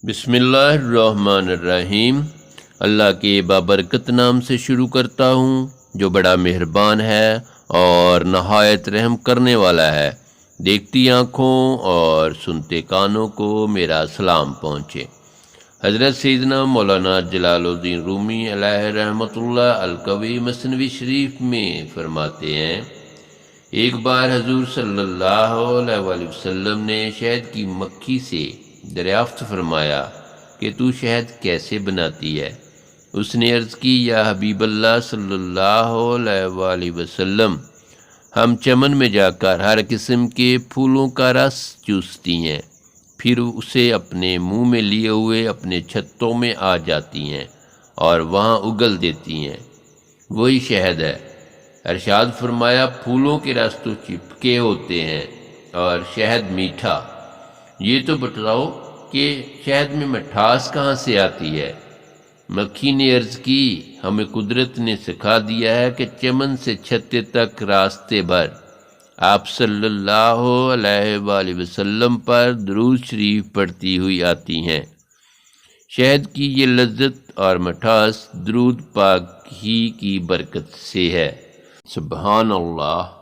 بسم اللہ الرحمن الرحیم۔ اللہ کے بابرکت نام سے شروع کرتا ہوں جو بڑا مہربان ہے اور نہایت رحم کرنے والا ہے۔ دیکھتی آنکھوں اور سنتے کانوں کو میرا سلام پہنچے۔ حضرت سیدنا مولانا جلال الدین رومی علیہ رحمۃ اللہ القوی مثنوی شریف میں فرماتے ہیں، ایک بار حضور صلی اللہ علیہ وآلہ وسلم نے شہد کی مکھی سے دریافت فرمایا کہ تو شہد کیسے بناتی ہے؟ اس نے عرض کی، یا حبیب اللہ صلی اللہ علیہ وآلہ وسلم، ہم چمن میں جا کر ہر قسم کے پھولوں کا رس چوستی ہیں، پھر اسے اپنے منہ میں لیے ہوئے اپنے چھتوں میں آ جاتی ہیں اور وہاں اگل دیتی ہیں، وہی شہد ہے۔ ارشاد فرمایا، پھولوں کے رس تو چپکے ہوتے ہیں اور شہد میٹھا، یہ تو بتلاؤ کہ شہد میں مٹھاس کہاں سے آتی ہے؟ مکھی نے عرض کی، ہمیں قدرت نے سکھا دیا ہے کہ چمن سے چھتے تک راستے بھر آپ صلی اللہ علیہ وآلہ وسلم پر درود شریف پڑھتی ہوئی آتی ہیں۔ شہد کی یہ لذت اور مٹھاس درود پاک ہی کی برکت سے ہے۔ سبحان اللہ۔